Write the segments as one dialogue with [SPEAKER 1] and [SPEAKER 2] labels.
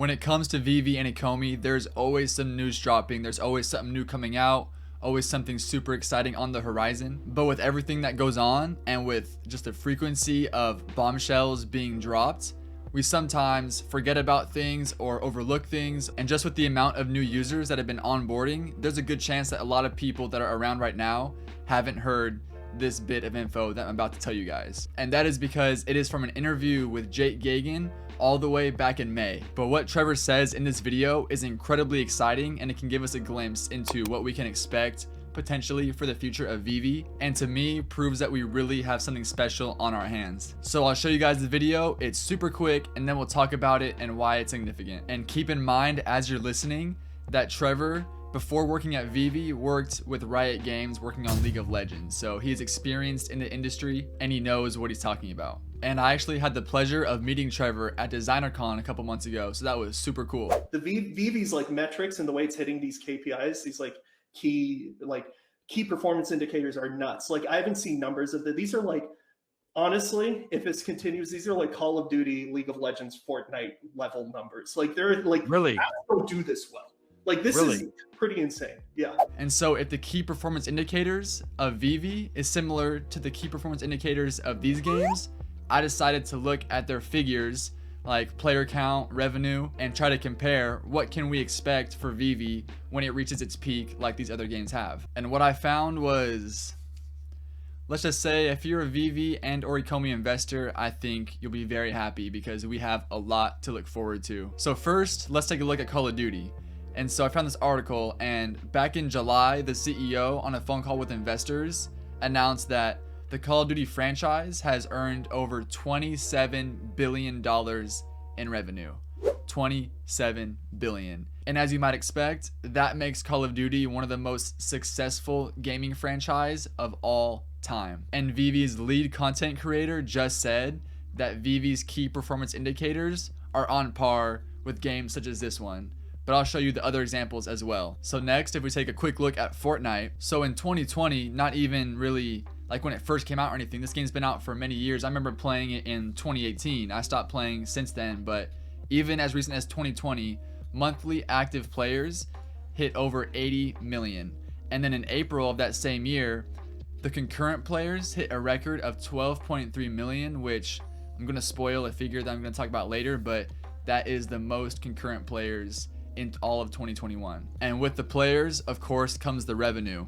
[SPEAKER 1] When it comes to Veve and Ecomi, there's always some news dropping, there's always something new coming out, always something super exciting on the horizon. But with everything that goes on and with just the frequency of bombshells being dropped, we sometimes forget about things or overlook things. And just with the amount of new users that have been onboarding, there's a good chance that a lot of people that are around right now haven't heard this bit of info that I'm about to tell you guys. And that is because it is from an interview with Jake Gagan all the way back in May. But what Trevor says in this video is incredibly exciting, and it can give us a glimpse into what we can expect potentially for the future of Veve, and to me proves that we really have something special on our hands. So I'll show you guys the video. It's super quick, and then we'll talk about it and why it's significant. And keep in mind as you're listening that Trevor, before working at Veve, worked with Riot Games working on League of Legends. So he's experienced in the industry and he knows what he's talking about. And I actually had the pleasure of meeting Trevor at DesignerCon a couple months ago, so that was super cool.
[SPEAKER 2] The Veve's like metrics and the way it's hitting these KPIs, these like key performance indicators are nuts. Like I haven't seen numbers of that. These are like, honestly, if this continues, these are like Call of Duty, League of Legends, Fortnite level numbers. Like they're like,
[SPEAKER 3] really
[SPEAKER 2] don't do this well. Like this is pretty insane. Yeah.
[SPEAKER 1] And so if the key performance indicators of Veve is similar to the key performance indicators of these games, I decided to look at their figures like player count, revenue, and try to compare what can we expect for Veve when it reaches its peak like these other games have. And what I found was, let's just say if you're a Veve and or Ecomi investor, I think you'll be very happy because we have a lot to look forward to. So first, let's take a look at Call of Duty. And so I found this article, and back in July, the CEO on a phone call with investors announced that the Call of Duty franchise has earned over $27 billion in revenue. $27 billion. And as you might expect, that makes Call of Duty one of the most successful gaming franchise of all time. And Veve's lead content creator just said that Veve's key performance indicators are on par with games such as this one. But I'll show you the other examples as well. So next, if we take a quick look at Fortnite. So in 2020, not even really like when it first came out or anything, this game's been out for many years. I remember playing it in 2018. I stopped playing since then, but even as recent as 2020, monthly active players hit over 80 million. And then in April of that same year, the concurrent players hit a record of 12.3 million, which I'm gonna spoil a figure that I'm gonna talk about later, but that is the most concurrent players in all of 2021. And with the players, of course, comes the revenue.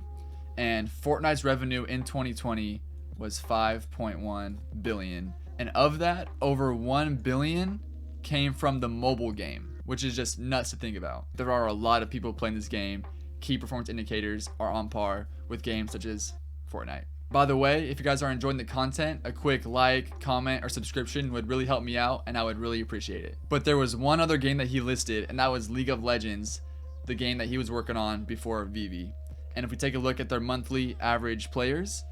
[SPEAKER 1] And Fortnite's revenue in 2020 was 5.1 billion. And of that, over 1 billion came from the mobile game, which is just nuts to think about. There are a lot of people playing this game. Key performance indicators are on par with games such as Fortnite. By the way, if you guys are enjoying the content, a quick like, comment, or subscription would really help me out, and I would really appreciate it. But there was one other game that he listed, and that was League of Legends, the game that he was working on before Veve. And if we take a look at their monthly average players,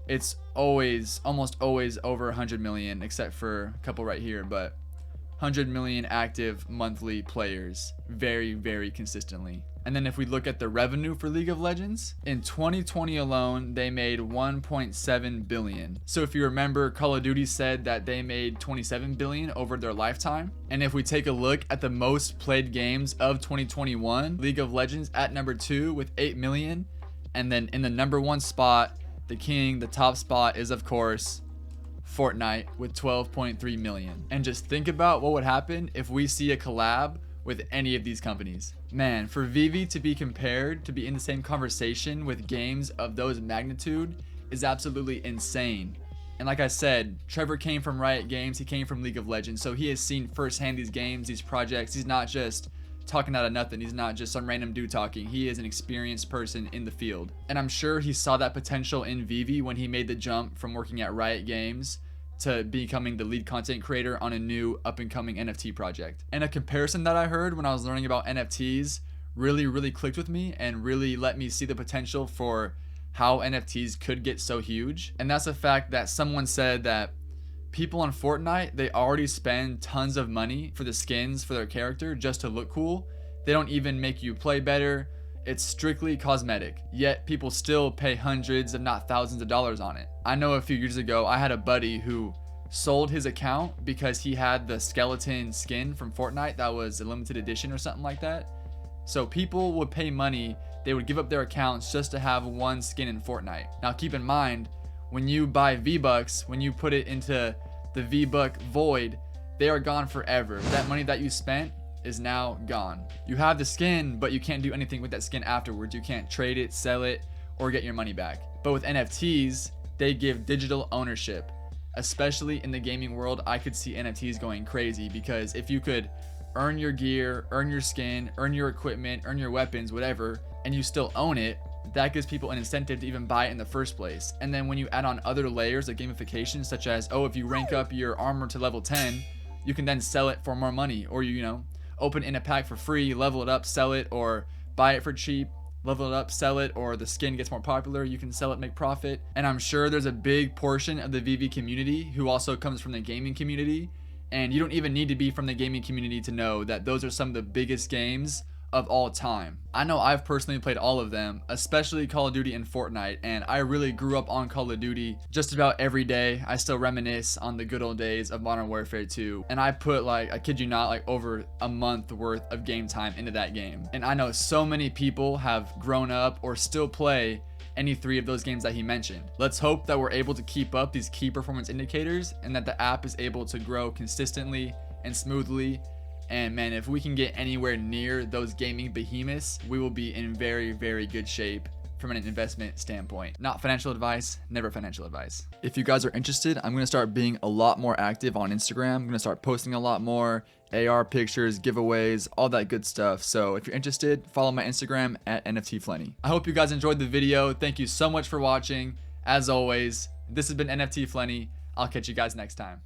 [SPEAKER 1] it's almost always over 100 million, except for a couple right here, but 100 million active monthly players very, very consistently. And then if we look at the revenue for League of Legends, in 2020 alone, they made 1.7 billion. So if you remember, Call of Duty said that they made 27 billion over their lifetime. And if we take a look at the most played games of 2021, League of Legends at number 2 with 8 million. And then in the number 1 spot, the top spot is of course Fortnite with 12.3 million. And just think about what would happen if we see a collab with any of these companies. Man, for Veve to be compared, to be in the same conversation with games of those magnitude is absolutely insane. And like I said, Trevor came from Riot Games, he came from League of Legends, so he has seen firsthand these games, these projects. He's not just talking out of nothing, he's not just some random dude talking, he is an experienced person in the field. And I'm sure he saw that potential in Veve when he made the jump from working at Riot Games to becoming the lead content creator on a new up-and-coming NFT project. And a comparison that I heard when I was learning about NFTs really clicked with me and really let me see the potential for how NFTs could get so huge. And that's the fact that someone said that people on Fortnite, they already spend tons of money for the skins for their character just to look cool. They don't even make you play better. It's strictly cosmetic, yet people still pay hundreds if not thousands of dollars on it. I know a few years ago I had a buddy who sold his account because he had the skeleton skin from Fortnite that was a limited edition or something like that. So people would pay money, they would give up their accounts just to have one skin in Fortnite. Now keep in mind, when you buy V-Bucks, when you put it into the V-Buck void, they are gone forever. That money that you spent is now gone. You have the skin, but you can't do anything with that skin afterwards. You can't trade it, sell it, or get your money back. But with NFTs, they give digital ownership. Especially in the gaming world, I could see NFTs going crazy, because if you could earn your gear, earn your skin, earn your equipment, earn your weapons, whatever, and you still own it, that gives people an incentive to even buy it in the first place. And then when you add on other layers of gamification, such as, oh, if you rank up your armor to level 10, you can then sell it for more money, or you know, open in a pack for free, level it up, sell it, or buy it for cheap, level it up, sell it, or the skin gets more popular, you can sell it, make profit. And I'm sure there's a big portion of the Veve community who also comes from the gaming community, and you don't even need to be from the gaming community to know that those are some of the biggest games of all time. I know I've personally played all of them, especially Call of Duty and Fortnite, and I really grew up on Call of Duty just about every day. I still reminisce on the good old days of Modern Warfare 2, and I put, like, I kid you not, like over a month worth of game time into that game. And I know so many people have grown up or still play any three of those games that he mentioned. Let's hope that we're able to keep up these key performance indicators and that the app is able to grow consistently and smoothly. And man, if we can get anywhere near those gaming behemoths, we will be in very, very good shape from an investment standpoint. Not financial advice, never financial advice. If you guys are interested, I'm gonna start being a lot more active on Instagram. I'm gonna start posting a lot more AR pictures, giveaways, all that good stuff. So if you're interested, follow my Instagram at NFTFlenny. I hope you guys enjoyed the video. Thank you so much for watching. As always, this has been NFT Flenny. I'll catch you guys next time.